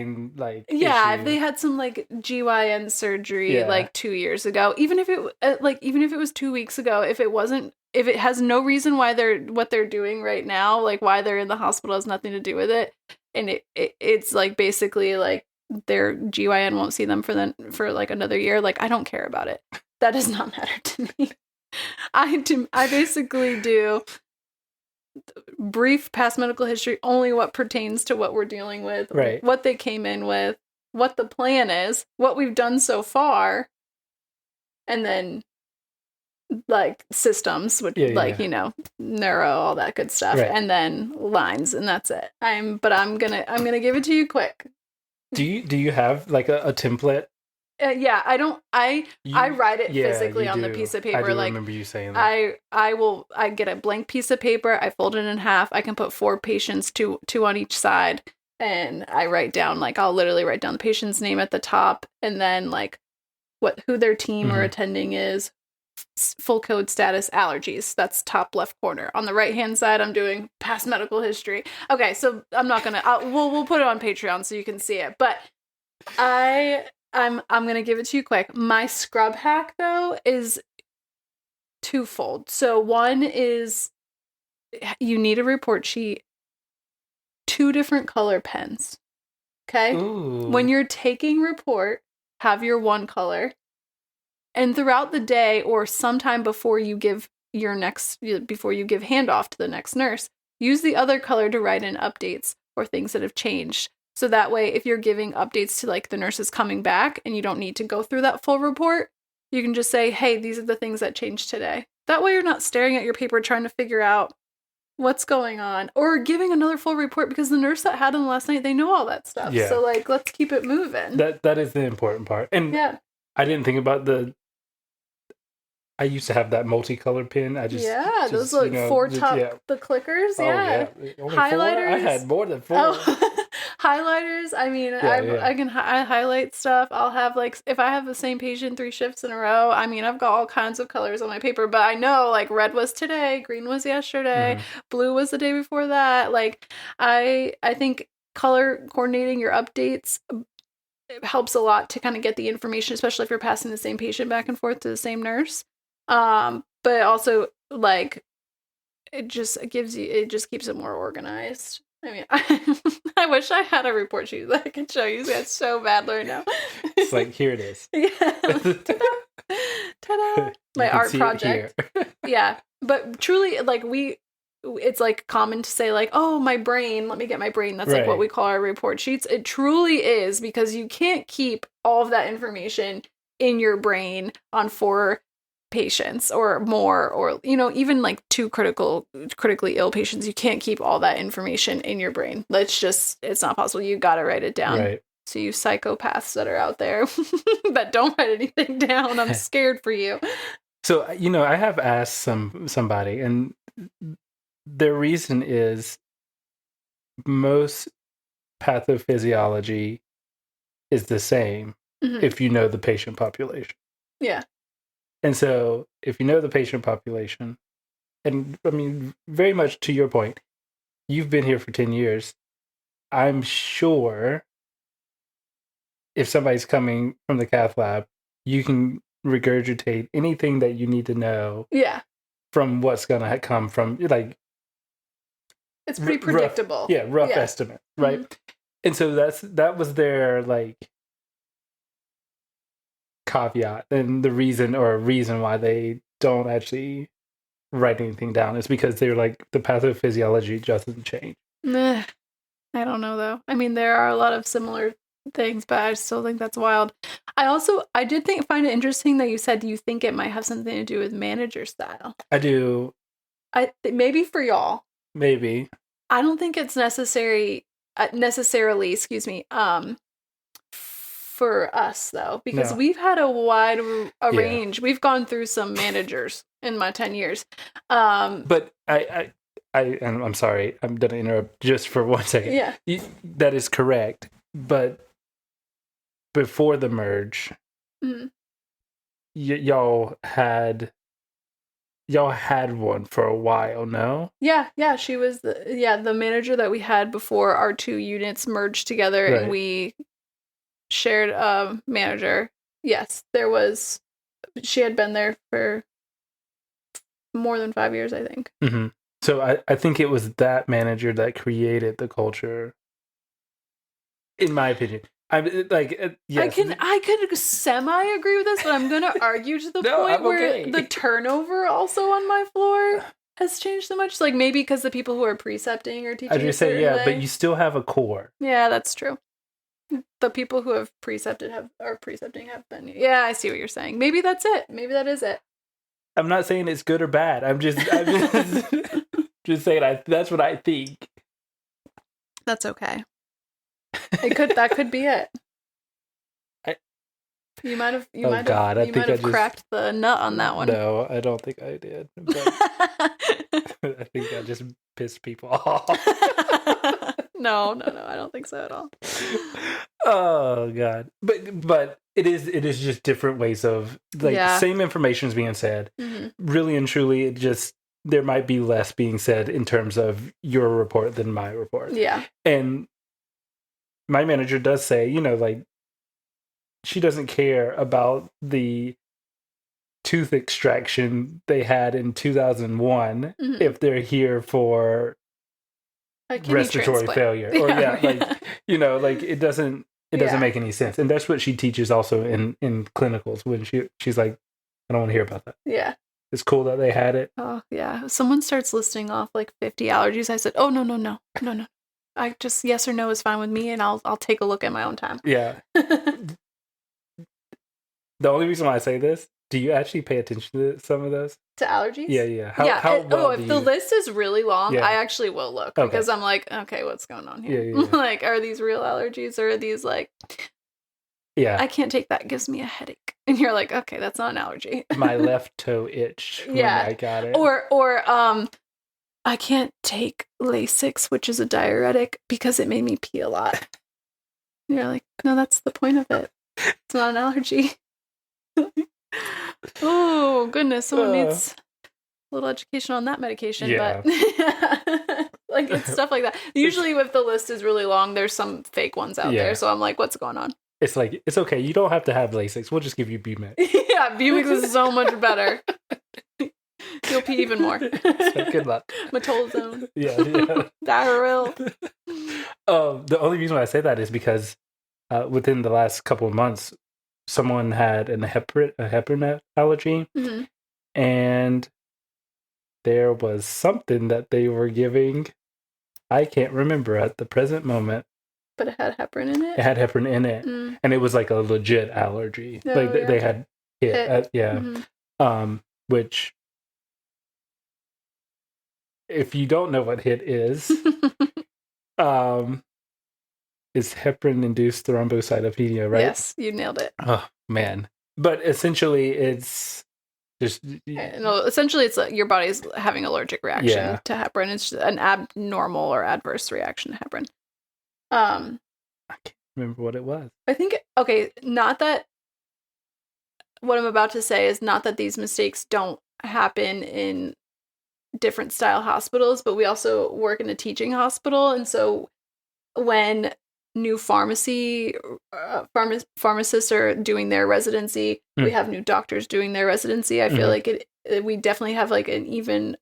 issue. They had some like GYN surgery like 2 years ago. Even if it was 2 weeks ago, if it has no reason why what they're doing right now, like why they're in the hospital, has nothing to do with it, and it's like basically like their GYN won't see them for like another year. Like, I don't care about it. That does not matter to me. I basically do brief past medical history, only what pertains to what we're dealing with, right? What they came in with, what the plan is, what we've done so far, and then like systems, which neuro, all that good stuff, right. And then lines, and that's it. I'm gonna give it to you quick. Do you have like a template? I write it physically on the piece of paper. I remember you saying that. I get a blank piece of paper, I fold it in half, I can put 4 patients, two on each side, and I write down, like, I'll literally write down the patient's name at the top, and then like who their team or attending is, full code status, allergies. That's top left corner. On the right hand side, I'm doing past medical history. Okay, so I'm not gonna. We'll put it on Patreon so you can see it. But I'm gonna give it to you quick. My scrub hack though is twofold. So one is you need a report sheet, 2 different color pens. Okay. Ooh. When you're taking report, have your one color. And throughout the day, or sometime before you give handoff to the next nurse, use the other color to write in updates or things that have changed. So that way, if you're giving updates to like the nurses coming back and you don't need to go through that full report, you can just say, hey, these are the things that changed today. That way you're not staring at your paper trying to figure out what's going on, or giving another full report, because the nurse that had them last night, they know all that stuff. Yeah. So like, let's keep it moving. That is the important part. And I didn't think about I used to have that multicolored pen. Those like 4 top the clickers. Highlighters. 4? I had more than 4. Highlighters. I mean, I highlight stuff. I'll have like, if I have the same patient 3 shifts in a row, I mean, I've got all kinds of colors on my paper, but I know like red was today, green was yesterday, blue was the day before that. Like I think color coordinating your updates helps a lot to kind of get the information, especially if you're passing the same patient back and forth to the same nurse. But also like it just keeps it more organized. I mean, I wish I had a report sheet that I could show you. It's so bad right now. It's like, here it is. Yeah. Ta-da! Ta-da! My art project. Yeah. But truly, like, it's like common to say, like, oh, my brain, let me get my brain. That's like what we call our report sheets. It truly is, because you can't keep all of that information in your brain on 4 patients or more, or, you know, even like 2 critically ill patients. You can't keep all that information in your brain. It's not possible. You got to write it down. Right. So you psychopaths that are out there that don't write anything down, I'm scared for you. So, you know, I have asked somebody, and their reason is most pathophysiology is the same if you know the patient population. Yeah. And so if you know the patient population, and I mean, very much to your point, you've been here for 10 years. I'm sure if somebody's coming from the cath lab, you can regurgitate anything that you need to know. Yeah. From what's going to come from, like, it's pretty predictable. Rough estimate, right? Mm-hmm. And so that was their, like, caveat, and the reason why they don't actually write anything down is because they're like, the pathophysiology doesn't change. I don't know, though. I mean, there are a lot of similar things, but I still think that's wild. I did find it interesting that you said you think it might have something to do with manager style. I do. Maybe for y'all. Maybe. I don't think it's necessarily, for us, though, because we've had a wide range. We've gone through some managers in my 10 years. But I'm sorry, I'm going to interrupt just for 1 second. Yeah. That is correct. But before the merge, y'all had one for a while, no? Yeah. She was the manager that we had before our 2 units merged together, and we shared a manager. Yes, she had been there for more than 5 years, I think. Mm-hmm. So I think it was that manager that created the culture, in my opinion. Yes. I could semi agree with this, but I'm gonna argue to the point where the turnover also on my floor has changed so much. Like, maybe because the people who are precepting or teaching. I just say, but you still have a core. Yeah, that's true. The people who have precepting have been. Yeah, I see what you're saying. Maybe that's it. Maybe that is it. I'm not saying it's good or bad. I'm just just saying that's what I think. That's okay. That could be it. You might have cracked the nut on that one. No, I don't think I did. But I think I just pissed people off. No, I don't think so at all. Oh God. But it is just different ways of, like, same information is being said. Mm-hmm. Really and truly, it just, there might be less being said in terms of your report than my report. Yeah. And my manager does say, you know, like, she doesn't care about the tooth extraction they had in 2001 if they're here for respiratory failure. Or like, you know, like, it doesn't make any sense. And that's what she teaches also in clinicals, when she's like, I don't want to hear about that. Yeah. It's cool that they had it. Oh yeah. If someone starts listing off like 50 allergies, I said, oh no. I just, yes or no is fine with me, and I'll take a look at my own time. Yeah. The only reason why I say this, do you actually pay attention to some of those? To allergies? Yeah. If the list is really long, I actually will look, because I'm like, okay, what's going on here? Yeah. Like, are these real allergies, or are these like, I can't take that, it gives me a headache. And you're like, okay, that's not an allergy. My left toe itched when I got it. Or I can't take Lasix, which is a diuretic, because it made me pee a lot. And you're like, no, that's the point of it. It's not an allergy. Oh, goodness. Someone needs a little education on that medication. Yeah. But like, it's stuff like that. Usually if the list is really long, there's some fake ones out there. So I'm like, what's going on? It's like, it's okay. You don't have to have LASIX. We'll just give you B-Mix. Yeah, B-Mix is so much better. You'll pee even more. So good luck. Matolzone. Yeah. Darryl. The only reason why I say that is because within the last couple of months, someone had a heparin allergy, mm-hmm. and there was something that they were giving. I can't remember at the present moment. But it had heparin in it? It had heparin in it. And it was like a legit allergy. Oh, like yeah. they had hit. Yeah. Mm-hmm. Which, if you don't know what HIT is, is heparin-induced thrombocytopenia, right? Yes, you nailed it. Oh, man. But essentially, it's just... No, essentially, it's your body's having allergic reaction to heparin. It's just an abnormal or adverse reaction to heparin. I can't remember what it was. I think, not that... What I'm about to say is not that these mistakes don't happen in different style hospitals, but we also work in a teaching hospital. And so when new pharmacists are doing their residency, we have new doctors doing their residency. I feel like we definitely have like an even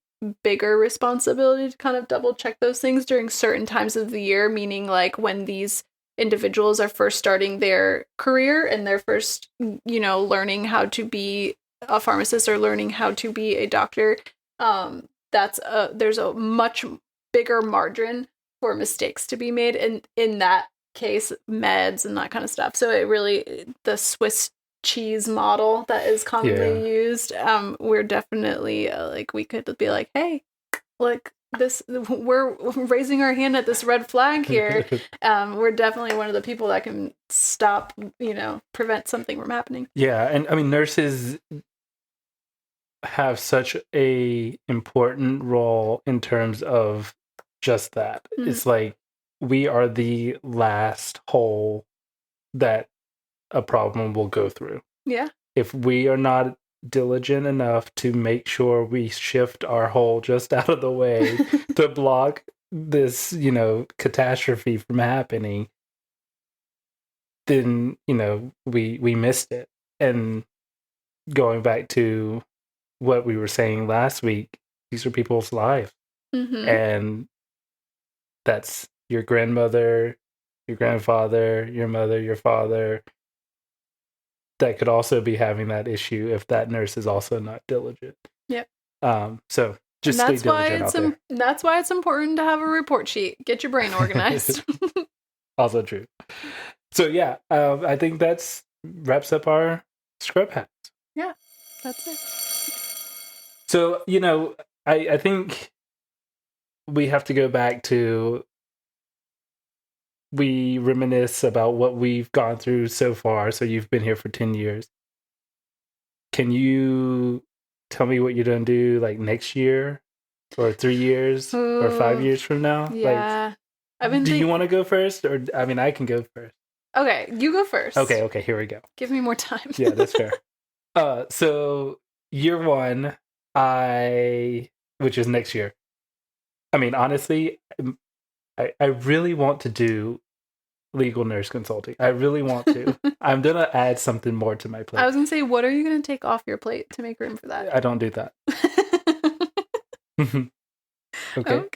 bigger responsibility to kind of double check those things during certain times of the year, meaning like when these individuals are first starting their career and they're first, learning how to be a pharmacist or learning how to be a doctor. There's a much bigger margin for mistakes to be made, and in that case, meds and that kind of stuff. So it really, the Swiss cheese model that is commonly used, we're definitely we could be like, hey, like this, we're raising our hand at this red flag here. We're definitely one of the people that can stop, prevent something from happening. Yeah, and I mean, nurses have such a important role in terms of just that. It's like we are the last hole that a problem will go through. Yeah. If we are not diligent enough to make sure we shift our hole just out of the way to block this, catastrophe from happening, then, we missed it. And going back to what we were saying last week, these are people's lives. And that's your grandmother, your grandfather, your mother, your father, that could also be having that issue if that nurse is also not diligent. Yep. So just stay diligent out there. That's why it's important to have a report sheet. Get your brain organized. Also true. So yeah, I think that's wraps up our scrub hacks. Yeah, that's it. So, I think we have to go back to, we reminisce about what we've gone through so far. So you've been here for 10 years. Can you tell me what you're going to do like next year or 3 years or 5 years from now? Yeah. Do you want to go first? Or, I mean, I can go first. Okay, you go first. Okay, here we go. Give me more time. Yeah, that's fair. So year one, which is next year. I mean, honestly, I really want to do legal nurse consulting. I really want to. I'm going to add something more to my plate. I was going to say, what are you going to take off your plate to make room for that? I don't do that. Okay.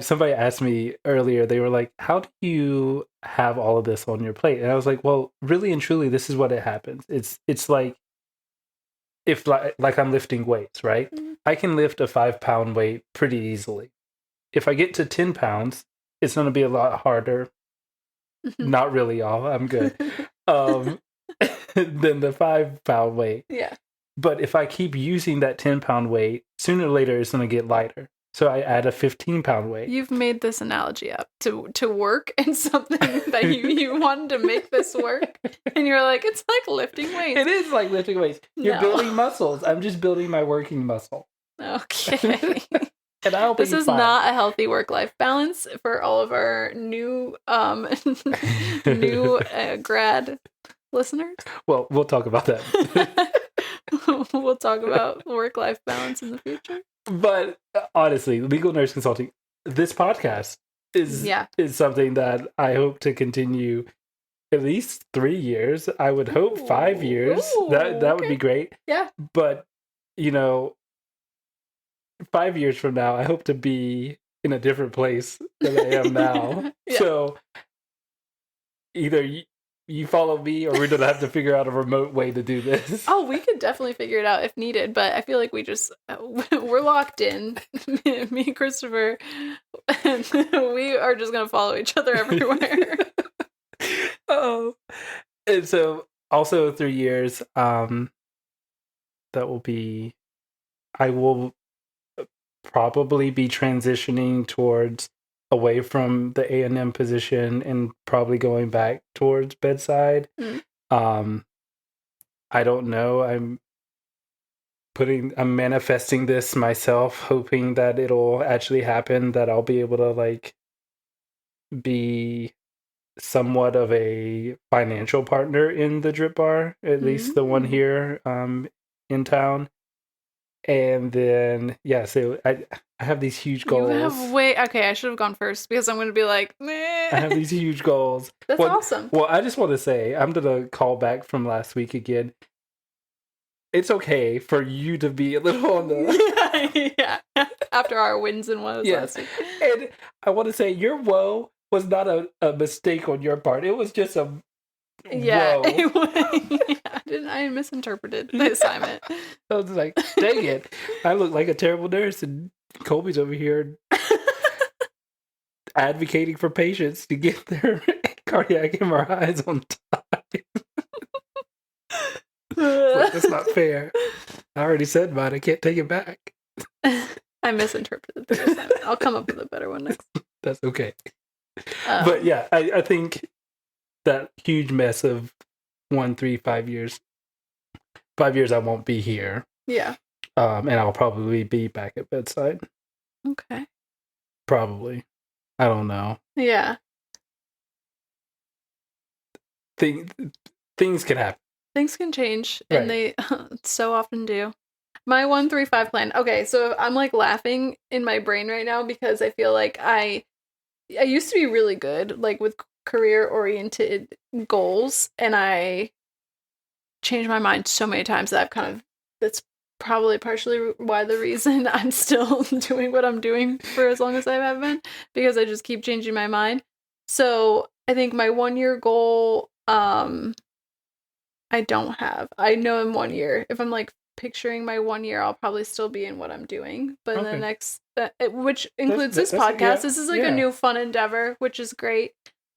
Somebody asked me earlier, they were like, how do you have all of this on your plate? And I was like, well, really and truly, this is what it happens. It's like, if like I'm lifting weights, right? I can lift a 5-pound weight pretty easily. If I get to 10 pounds, it's going to be a lot harder. Not really all. I'm good. Than the 5-pound weight. Yeah. But if I keep using that 10-pound weight, sooner or later it's going to get lighter. So I add a 15-pound weight. You've made this analogy up to work and something that you wanted to make this work. And you're like, it's like lifting weights. It is like lifting weights. You're building muscles. I'm just building my working muscle. Okay. And I'll be This is fine. not a healthy work-life balance for all of our new grad listeners. Well, we'll talk about that. We'll talk about work-life balance in the future. But honestly, legal nurse consulting, this podcast is something that I hope to continue at least 3 years. I would hope 5 years. Ooh, That would okay. be great. Yeah. But, 5 years from now, I hope to be in a different place than I am now. Yeah. So either you follow me, or we're gonna have to figure out a remote way to do this. Oh, we could definitely figure it out if needed, but I feel like we're locked in. Me and Christopher, and we are just gonna follow each other everywhere. Oh, and so also 3 years. That will be. I will probably be transitioning towards away from the A&M position and probably going back towards bedside. Mm. I don't know. I'm manifesting this myself, hoping that it'll actually happen, that I'll be able to like be somewhat of a financial partner in the drip bar, at least the one here in town. And then so I have these huge goals. You have okay, I should have gone first because I'm gonna be like, meh. I have these huge goals. That's awesome. Well, I just want to say, I'm gonna call back from last week again. It's okay for you to be a little on the yeah. After our wins and woes last week. And I want to say your woe was not a mistake on your part. It was just a woe. I misinterpreted the assignment. I was like, dang it. I look like a terrible nurse, and Colby's over here advocating for patients to get their cardiac MRIs on time. Like, that's not fair. I already said mine. I can't take it back. I misinterpreted the assignment. I'll come up with a better one next. That's okay. But yeah, I think that huge mess of 1, 3, 5 years. 5 years I won't be here. Yeah. And I'll probably be back at bedside. Okay. Probably. I don't know. Yeah. Things can happen. Things can change, and they so often do. My 1, 3, 5 plan. Okay, so I'm like laughing in my brain right now because I feel like I used to be really good, like with career-oriented goals, and I changed my mind so many times that that's probably partially why the reason I'm still doing what I'm doing for as long as I have been, because I just keep changing my mind. So I think my 1-year goal, I don't have. I know in 1 year, if I'm like picturing my 1 year, I'll probably still be in what I'm doing. But in the next, which includes this podcast, this is like a new fun endeavor, which is great.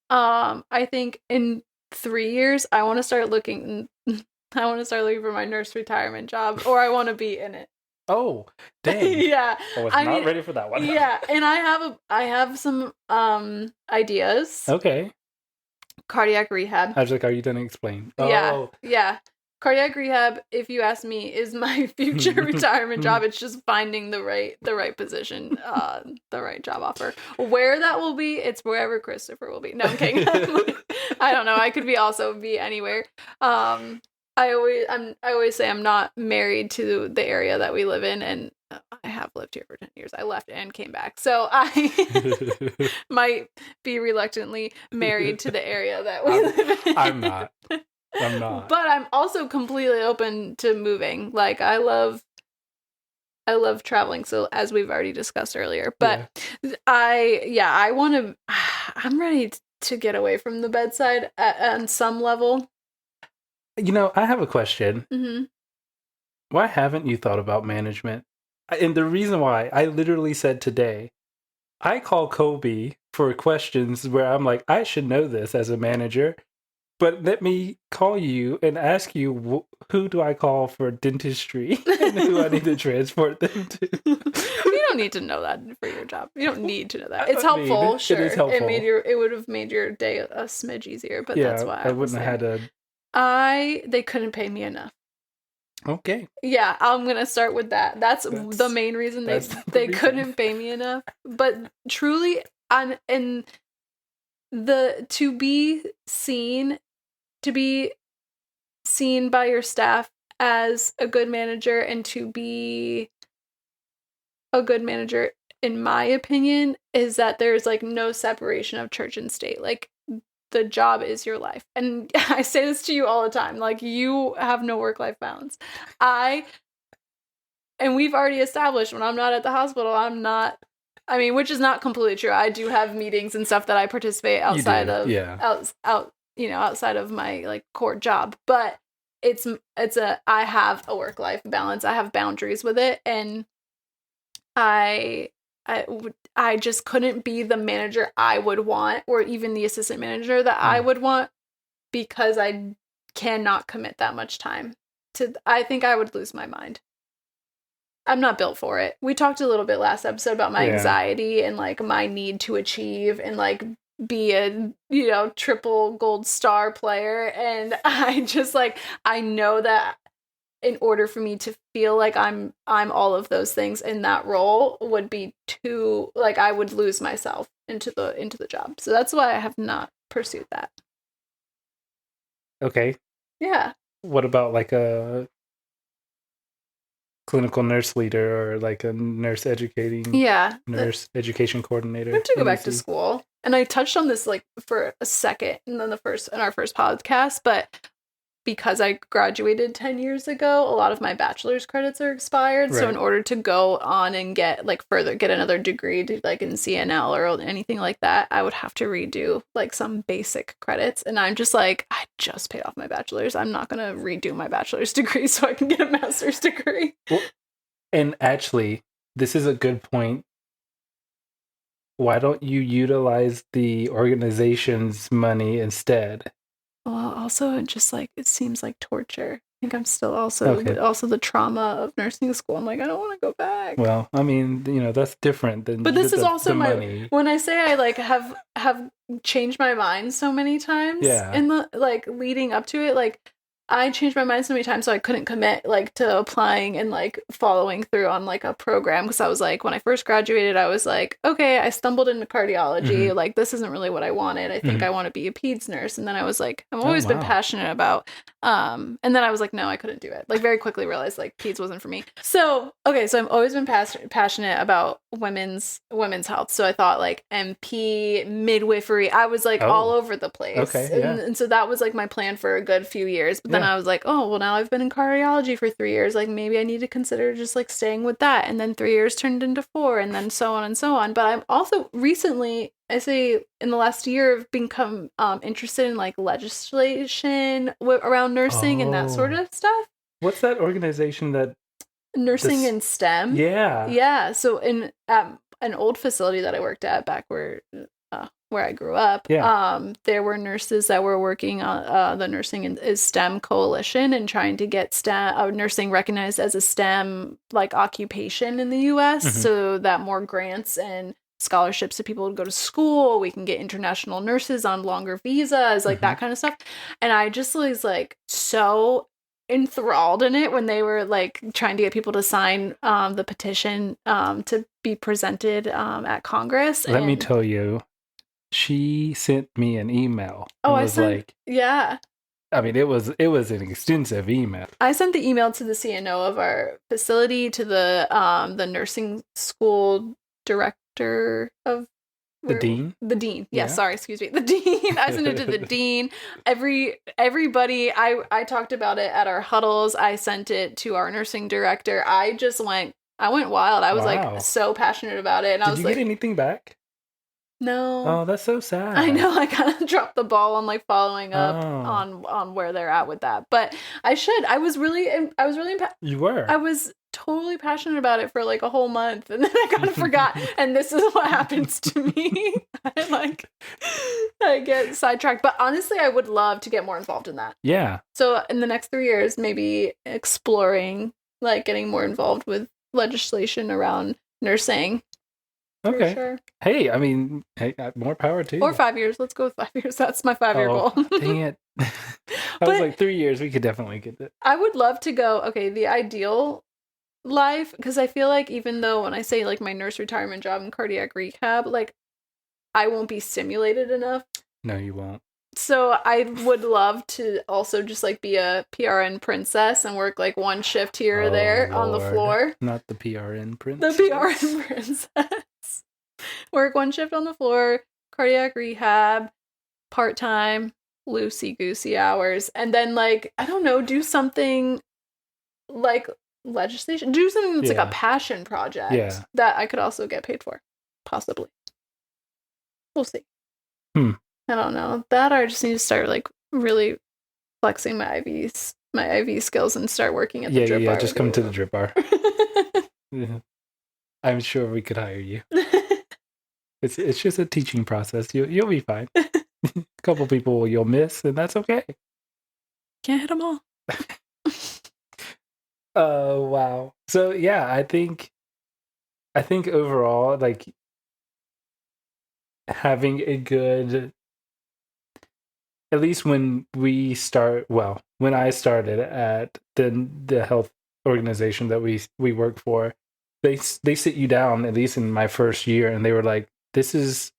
I think in 3 years, I want to start looking for my nurse retirement job, or I want to be in it. Oh, dang. Yeah. I was not ready for that one. Yeah, and I have some ideas. Okay. Cardiac rehab. I was like, are you done explaining? Yeah. Cardiac rehab, if you ask me, is my future retirement job. It's just finding the right position, the right job offer. Where that will be, it's wherever Christopher will be. No, I'm kidding. I don't know. I could be anywhere. I always say I'm not married to the area that we live in, and I have lived here for 10 years. I left and came back. So I might be reluctantly married to the area that we live in. I'm not. But I'm also completely open to moving. Like I love traveling, so as we've already discussed earlier. But I want to I'm ready to get away from the bedside on some level. I have a question. Mm-hmm. Why haven't you thought about management? And the reason why, I literally said today, I call Colby for questions where I'm like, I should know this as a manager, but let me call you and ask you, who do I call for dentistry and who I need to transport them to? You don't need to know that for your job. You don't need to know that. It's helpful, sure. It is helpful. It would have made your day a smidge easier, but that's why I wouldn't have had to. They couldn't pay me enough. Okay. Yeah, I'm gonna start with that. That's the main reason they couldn't pay me enough. But truly, to be seen by your staff as a good manager, and to be a good manager, in my opinion, is that there's like no separation of church and state. Like the job is your life. And I say this to you all the time. Like, you have no work-life balance. And we've already established when I'm not at the hospital, I'm not, I mean, which is not completely true. I do have meetings and stuff that I participate outside of, outside of my like core job. But I have a work-life balance. I have boundaries with it. And I just couldn't be the manager I would want, or even the assistant manager that I would want, because I cannot commit that much time to, I think I would lose my mind. I'm not built for it. We talked a little bit last episode about my anxiety and like my need to achieve and like be a, triple gold star player. And I just like, I know that in order for me to feel like I'm all of those things in that role would be too, like, I would lose myself into the job. So that's why I have not pursued that. Okay. Yeah. What about like a clinical nurse leader or like a nurse education coordinator? I have to go back to school. And I touched on this like for a second in our first podcast, but because I graduated 10 years ago, a lot of my bachelor's credits are expired. Right. So in order to go on and get another degree to like in CNL or anything like that, I would have to redo like some basic credits. And I'm just like, I just paid off my bachelor's. I'm not going to redo my bachelor's degree so I can get a master's degree. Well, and actually, this is a good point. Why don't you utilize the organization's money instead? Well, also, just like, it seems like torture. I think I'm still also the trauma of nursing school. I'm like, I don't want to go back. Well, I mean, that's different than. But this is also my money. When I say I like have changed my mind so many times. Yeah. In the like leading up to it, like I changed my mind so many times, so I couldn't commit like to applying and like following through on like a program, because I was like, when I first graduated, I was like, okay, I stumbled into cardiology. Like, this isn't really what I wanted. I think I want to be a peds nurse. And then I was like, I've always been passionate about, and then I was like, no, I couldn't do it. Like, very quickly realized like peds wasn't for me. So I've always been passionate about women's health. So I thought like MP, midwifery. I was like all over the place. Okay, and so that was like my plan for a good few years. But then I was like, oh, well, now I've been in cardiology for 3 years. Like, maybe I need to consider just like staying with that. And then 3 years turned into 4, and then so on and so on. But I'm also recently, I say in the last year, have become interested in like legislation around nursing and that sort of stuff. What's that organization that? Nursing in STEM. Yeah. Yeah. So in an old facility that I worked at back where I grew up, there were nurses that were working on the Nursing is STEM Coalition and trying to get STEM nursing recognized as a STEM like occupation in the U.S. So that more grants and scholarships to people to go to school. We can get international nurses on longer visas, like that kind of stuff. And I just was like so enthralled in it when they were like trying to get people to sign the petition to be presented at Congress. Let me tell you. She sent me an email. I mean, it was an extensive email. I sent the email to the CNO of our facility, to the nursing school director of the dean. The dean. Yeah, sorry, excuse me. The dean. I sent it to the dean. Everybody. I talked about it at our huddles. I sent it to our nursing director. I went wild. I was like so passionate about it. And Did you get anything back? No. Oh, that's so sad. I know. I kind of dropped the ball on like following up on where they're at with that. But I should. I was really. You were. I was totally passionate about it for like a whole month, and then I kind of forgot. And this is what happens to me. I get sidetracked. But honestly, I would love to get more involved in that. Yeah. So in the next 3 years, maybe exploring like getting more involved with legislation around nursing. Okay. Sure. Hey, I mean, more power to you. Or 5 years. Let's go with 5 years. That's my 5-year goal. Dang it. I was like 3 years. We could definitely get it. I would love to go, okay, the ideal life, because I feel like even though when I say like my nurse retirement job in cardiac rehab, like I won't be stimulated enough. No, you won't. So I would love to also just like be a PRN princess and work like one shift here or there on the floor. Not the PRN princess. The PRN princess. Work one shift on the floor, cardiac rehab, part-time, loosey-goosey hours. And then, like, I don't know, do something like legislation. Do something that's like a passion project that I could also get paid for. Possibly. We'll see. I don't know. That or I just need to start, like, really flexing my IV skills and start working at the drip bar. Yeah, just come to the drip bar. I'm sure we could hire you. It's just a teaching process. You'll be fine. A couple people you'll miss, and that's okay. Can't hit them all. Oh, wow. So yeah, I think overall, like, having a good, at least when I started at the health organization that we work for, they sit you down, at least in my first year, and they were like, this is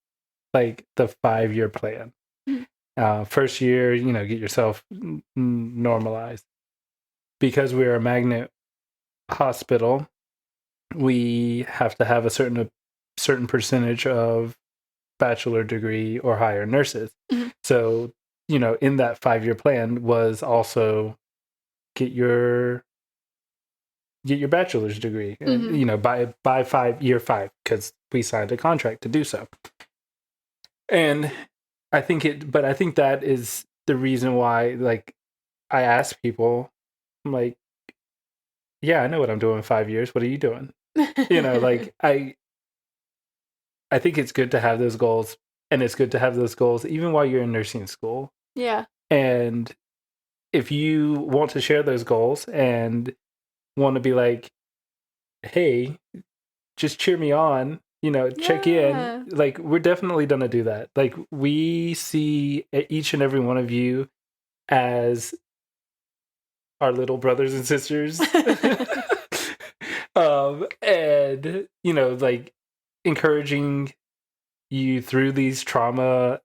like the 5-year plan. First year, get yourself normalized. Because we're a magnet hospital, we have to have a certain percentage of bachelor degree or higher nurses. So, in that 5-year plan was also get your bachelor's degree, by year 5, because we signed a contract to do so. And I think that is the reason why, like, I ask people, I'm like, yeah, I know what I'm doing in 5 years. What are you doing? Like, I think it's good to have those goals, and it's good to have those goals even while you're in nursing school. Yeah. And if you want to share those goals and want to be like, hey, just cheer me on, check in, like, we're definitely going to do that. Like, we see each and every one of you as our little brothers and sisters. And, like, encouraging you through these trauma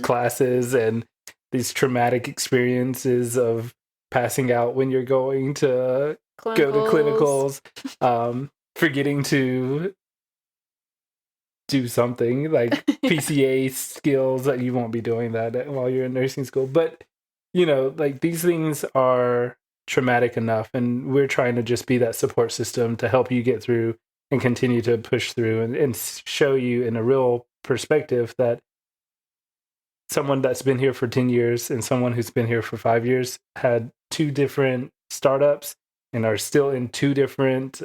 classes and these traumatic experiences of passing out when you're going to go to clinicals, forgetting to do something like PCA skills, that you won't be doing that while you're in nursing school. But, like, these things are traumatic enough, and we're trying to just be that support system to help you get through and continue to push through and show you in a real perspective that someone that's been here for 10 years and someone who's been here for 5 years had 2 different startups and are still in 2 different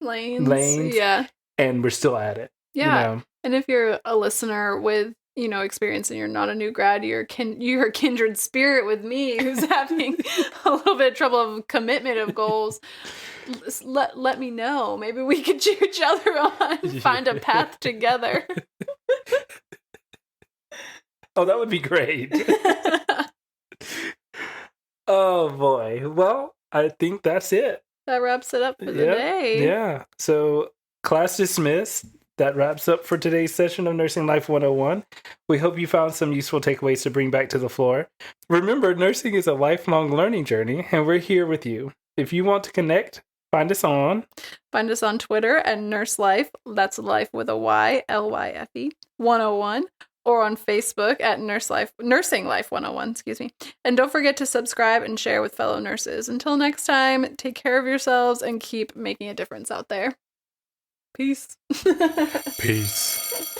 lanes. Yeah. And we're still at it. Yeah. And if you're a listener with, experience, and you're not a new grad, you're a kindred spirit with me who's having a little bit of trouble of commitment of goals, let me know. Maybe we could cheer each other on, find a path together. Oh, that would be great. Oh, boy. Well, I think that's it. That wraps it up for the day. Yeah. So, class dismissed. That wraps up for today's session of Nursing Life 101. We hope you found some useful takeaways to bring back to the floor. Remember, nursing is a lifelong learning journey, and we're here with you. If you want to connect, find us on Twitter at Nurse Life. That's life with a Y, LYFE 101. Or on Facebook at Nursing Life 101, excuse me. And don't forget to subscribe and share with fellow nurses. Until next time, take care of yourselves and keep making a difference out there. Peace. Peace.